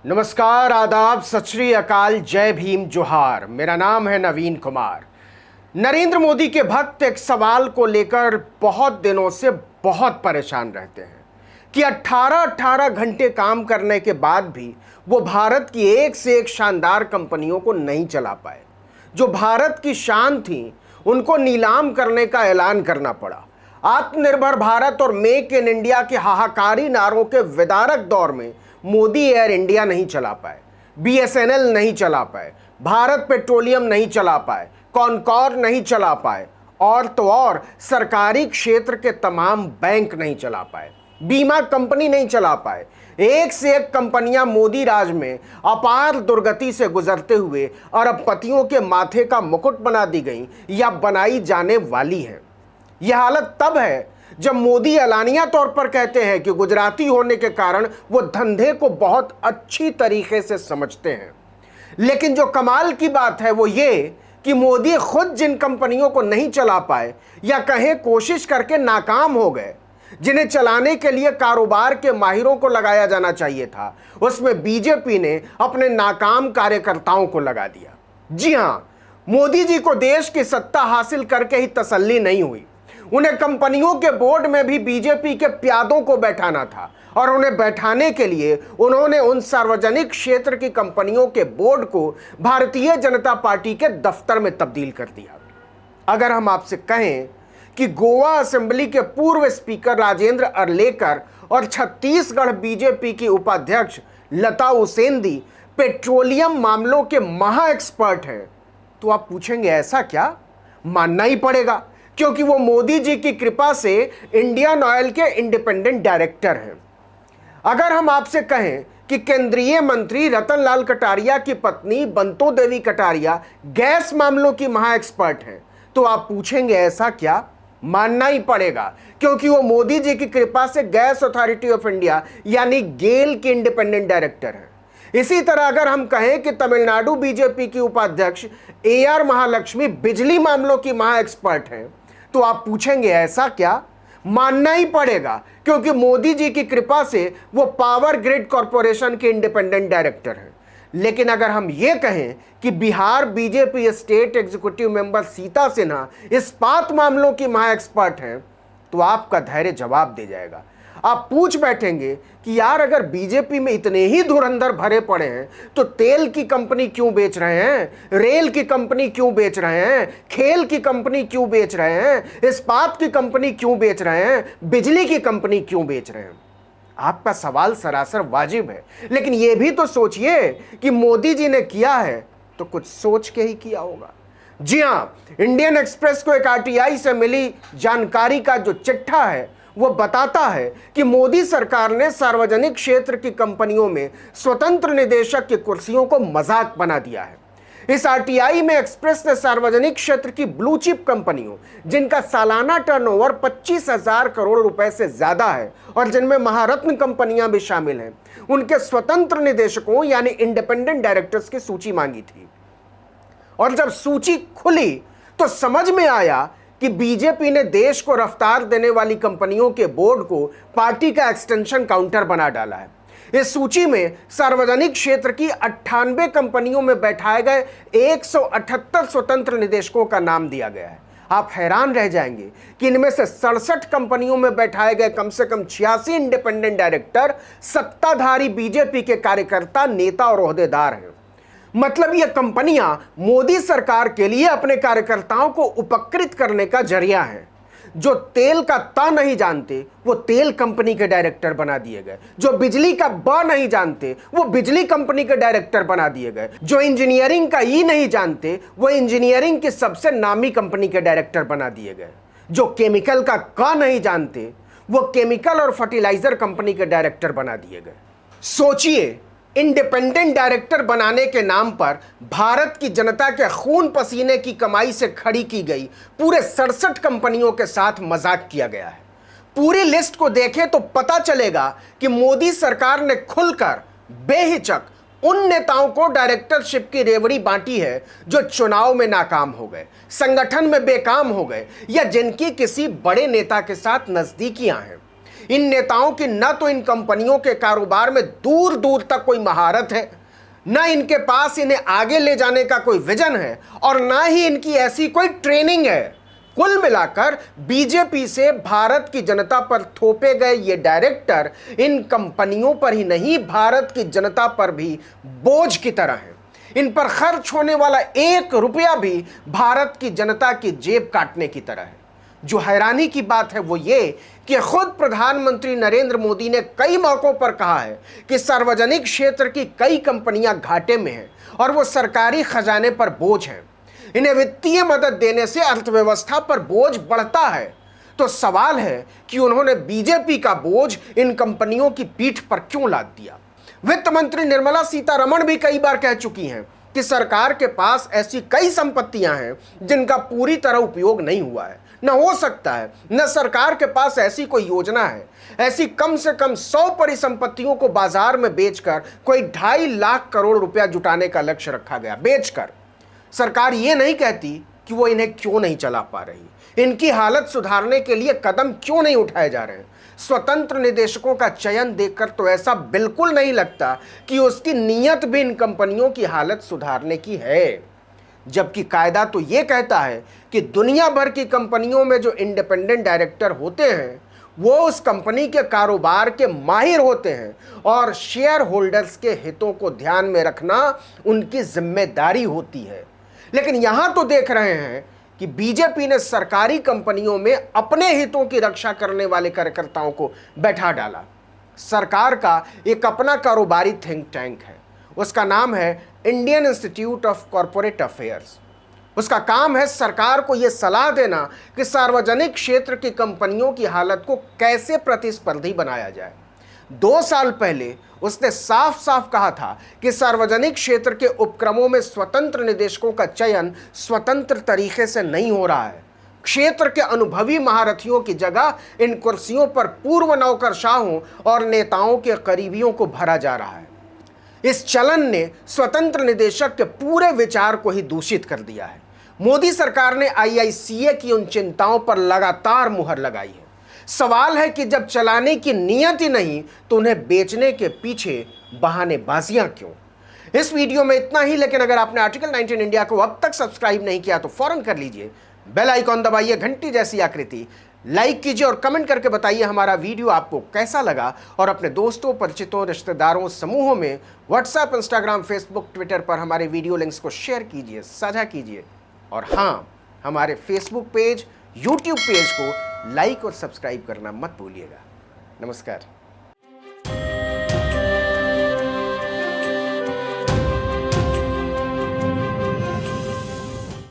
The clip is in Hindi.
नमस्कार, आदाब, सत श्री अकाल, जय भीम, जोहार। मेरा नाम है नवीन कुमार। नरेंद्र मोदी के भक्त एक सवाल को लेकर बहुत दिनों से बहुत परेशान रहते हैं कि 18-18 घंटे काम करने के बाद भी वो भारत की एक से एक शानदार कंपनियों को नहीं चला पाए। जो भारत की शान थी उनको नीलाम करने का ऐलान करना पड़ा। आत्मनिर्भर भारत और मेक इन इंडिया के हाहाकारी नारों के विदारक दौर में मोदी एयर इंडिया नहीं चला पाए, बीएसएनएल नहीं चला पाए, भारत पेट्रोलियम नहीं चला पाए, कॉनकॉर नहीं चला पाए, और तो और सरकारी क्षेत्र के तमाम बैंक नहीं चला पाए, बीमा कंपनी नहीं चला पाए। एक से एक कंपनियां मोदी राज में अपार दुर्गति से गुजरते हुए अरबपतियों के माथे का मुकुट बना दी गई या बनाई जाने वाली हैं। यह हालत तब है जब मोदी एलानिया तौर पर कहते हैं कि गुजराती होने के कारण वो धंधे को बहुत अच्छी तरीके से समझते हैं। लेकिन जो कमाल की बात है वो ये कि मोदी खुद जिन कंपनियों को नहीं चला पाए या कहें कोशिश करके नाकाम हो गए, जिन्हें चलाने के लिए कारोबार के माहिरों को लगाया जाना चाहिए था, उसमें बीजेपी ने अपने नाकाम कार्यकर्ताओं को लगा दिया। जी हां, मोदी जी को देश की सत्ता हासिल करके ही तसल्ली नहीं हुई, उन्हें कंपनियों के बोर्ड में भी बीजेपी के प्यादों को बैठाना था, और उन्हें बैठाने के लिए उन्होंने उन सार्वजनिक क्षेत्र की कंपनियों के बोर्ड को भारतीय जनता पार्टी के दफ्तर में तब्दील कर दिया। अगर हम आपसे कहें कि गोवा असेंबली के पूर्व स्पीकर राजेंद्र अर्लेकर और छत्तीसगढ़ बीजेपी की उपाध्यक्ष लता उसेंदी पेट्रोलियम मामलों के महा एक्सपर्ट हैं, तो आप पूछेंगे ऐसा क्या? मानना ही पड़ेगा, क्योंकि वो मोदी जी की कृपा से इंडियन ऑयल के इंडिपेंडेंट डायरेक्टर हैं। अगर हम आपसे कहें कि केंद्रीय मंत्री रतन लाल कटारिया की पत्नी बंतो देवी कटारिया गैस मामलों की महा एक्सपर्ट हैं, तो आप पूछेंगे ऐसा क्या? मानना ही पड़ेगा, क्योंकि वो मोदी जी की कृपा से गैस अथॉरिटी ऑफ इंडिया यानी गेल के इंडिपेंडेंट डायरेक्टर हैं। इसी तरह अगर हम कहें कि तमिलनाडु बीजेपी की उपाध्यक्ष AR महालक्ष्मी बिजली मामलों की महा एक्सपर्ट हैं, तो आप पूछेंगे ऐसा क्या? मानना ही पड़ेगा, क्योंकि मोदी जी की कृपा से वो पावर ग्रिड कॉरपोरेशन के इंडिपेंडेंट डायरेक्टर हैं। लेकिन अगर हम ये कहें कि Bihar BJP state executive member Sita Sinha इस्पात मामलों की महा एक्सपर्ट हैं, तो आपका धैर्य जवाब दे जाएगा। आप पूछ बैठेंगे कि यार, अगर बीजेपी में इतने ही धुरंधर भरे पड़े हैं तो तेल की कंपनी क्यों बेच रहे हैं, रेल की कंपनी क्यों बेच रहे हैं, खेल की कंपनी क्यों बेच रहे हैं, इस्पात की कंपनी क्यों बेच रहे हैं, बिजली की कंपनी क्यों बेच रहे हैं? आपका सवाल सरासर वाजिब है, लेकिन यह भी तो सोचिए कि मोदी जी ने किया है तो कुछ सोच के ही किया होगा। जी हां, इंडियन एक्सप्रेस को एक RTI से मिली जानकारी का जो चिट्ठा है वो बताता है कि मोदी सरकार ने सार्वजनिक क्षेत्र की कंपनियों में स्वतंत्र निदेशक की कुर्सियों को मजाक बना दिया है। इस RTI में एक्सप्रेस ने सार्वजनिक क्षेत्र की ब्लू चिप कंपनियों, जिनका सालाना टर्नओवर 25,000 करोड़ रुपए से ज्यादा है और जिनमें महारत्न कंपनियां भी शामिल हैं, उनके स्वतंत्र निदेशकों यानी इंडिपेंडेंट डायरेक्टर्स की सूची मांगी थी। और जब सूची खुली तो समझ में आया कि बीजेपी ने देश को रफ्तार देने वाली कंपनियों के बोर्ड को पार्टी का एक्सटेंशन काउंटर बना डाला है। इस सूची में सार्वजनिक क्षेत्र की 98 कंपनियों में बैठाए गए 178 स्वतंत्र निदेशकों का नाम दिया गया है। आप हैरान रह जाएंगे कि इनमें से 67 कंपनियों में बैठाए गए कम से कम 86 इंडिपेंडेंट डायरेक्टर सत्ताधारी बीजेपी के कार्यकर्ता, नेता और ओहदेदार हैं। मतलब ये कंपनियां मोदी सरकार के लिए अपने कार्यकर्ताओं को उपकृत करने का जरिया है। जो तेल का ता नहीं जानते वो तेल कंपनी के डायरेक्टर बना दिए गए, जो बिजली का ब नहीं जानते वो बिजली कंपनी के डायरेक्टर बना दिए गए, जो इंजीनियरिंग का ई नहीं जानते वो इंजीनियरिंग की सबसे नामी कंपनी के डायरेक्टर बना दिए गए, जो केमिकल का क नहीं जानते वो केमिकल और फर्टिलाइजर कंपनी के डायरेक्टर बना दिए गए। सोचिए, इंडिपेंडेंट डायरेक्टर बनाने के नाम पर भारत की जनता के खून पसीने की कमाई से खड़ी की गई पूरे 67 कंपनियों के साथ मजाक किया गया है। पूरी लिस्ट को देखें तो पता चलेगा कि मोदी सरकार ने खुलकर बेहिचक उन नेताओं को डायरेक्टरशिप की रेवड़ी बांटी है जो चुनाव में नाकाम हो गए, संगठन में बेकाम हो गए या जिनकी किसी बड़े नेता के साथ नजदीकियां हैं। इन नेताओं की न तो इन कंपनियों के कारोबार में दूर दूर तक कोई महारत है, न इनके पास इन्हें आगे ले जाने का कोई विजन है, और ना ही इनकी ऐसी कोई ट्रेनिंग है। कुल मिलाकर बीजेपी से भारत की जनता पर थोपे गए ये डायरेक्टर इन कंपनियों पर ही नहीं, भारत की जनता पर भी बोझ की तरह है। इन पर खर्च होने वाला 1 रुपया भी भारत की जनता की जेब काटने की तरह है। जो हैरानी की बात है वो ये कि खुद प्रधानमंत्री नरेंद्र मोदी ने कई मौकों पर कहा है कि सार्वजनिक क्षेत्र की कई कंपनियां घाटे में हैं और वो सरकारी खजाने पर बोझ हैं। इन्हें वित्तीय मदद देने से अर्थव्यवस्था पर बोझ बढ़ता है। तो सवाल है कि उन्होंने बीजेपी का बोझ इन कंपनियों की पीठ पर क्यों लाद दिया। वित्त मंत्री निर्मला सीतारमण भी कई बार कह चुकी हैं कि सरकार के पास ऐसी कई संपत्तियां हैं जिनका पूरी तरह उपयोग नहीं हुआ है, न हो सकता है, न सरकार के पास ऐसी कोई योजना है। ऐसी कम से कम 100 परिसंपत्तियों को बाजार में बेचकर कोई 2.5 लाख करोड़ रुपया जुटाने का लक्ष्य रखा गया। बेचकर सरकार ये नहीं कहती कि वो इन्हें क्यों नहीं चला पा रही, इनकी हालत सुधारने के लिए कदम क्यों नहीं उठाए जा रहे हैं। स्वतंत्र निदेशकों का चयन देखकर तो ऐसा बिल्कुल नहीं लगता कि उसकी नीयत भी इन कंपनियों की हालत सुधारने की है, जबकि कायदा तो ये कहता है कि दुनिया भर की कंपनियों में जो इंडिपेंडेंट डायरेक्टर होते हैं वो उस कंपनी के कारोबार के माहिर होते हैं और शेयर होल्डर्स के हितों को ध्यान में रखना उनकी जिम्मेदारी होती है। लेकिन यहां तो देख रहे हैं कि बीजेपी ने सरकारी कंपनियों में अपने हितों की रक्षा करने वाले कार्यकर्ताओं को बैठा डाला। सरकार का एक अपना कारोबारी थिंक टैंक है, उसका नाम है Indian institute of corporate affairs. उसका काम है सरकार को यह सलाह देना कि सार्वजनिक क्षेत्र की कंपनियों की हालत को कैसे प्रतिस्पर्धी बनाया जाए। 2 साल पहले उसने साफ साफ कहा था कि सार्वजनिक क्षेत्र के उपक्रमों में स्वतंत्र निदेशकों का चयन स्वतंत्र तरीके से नहीं हो रहा है। क्षेत्र के अनुभवी महारथियों की जगह इन कुर्सियों पर पूर्व नौकरशाहों और नेताओं के करीबियों को भरा जा रहा है। इस चलन ने स्वतंत्र निदेशक के पूरे विचार को ही दूषित कर दिया है। मोदी सरकार ने IICA की उन चिंताओं पर लगातार मुहर लगाई है। सवाल है कि जब चलाने की नीयत ही नहीं तो उन्हें बेचने के पीछे बहानेबाजियां क्यों। इस वीडियो में इतना ही, लेकिन अगर आपने आर्टिकल 19 इंडिया को अब तक सब्सक्राइब नहीं किया तो फौरन कर लीजिए। बेल आइकॉन दबाइए, घंटी जैसी आकृति, लाइक कीजिए और कमेंट करके बताइए हमारा वीडियो आपको कैसा लगा। और अपने दोस्तों, परिचितों, रिश्तेदारों, समूहों में व्हाट्सएप, इंस्टाग्राम, फेसबुक, ट्विटर पर हमारे वीडियो लिंक्स को शेयर कीजिए, साझा कीजिए। और हाँ, हमारे फेसबुक पेज, यूट्यूब पेज को लाइक और सब्सक्राइब करना मत भूलिएगा। नमस्कार।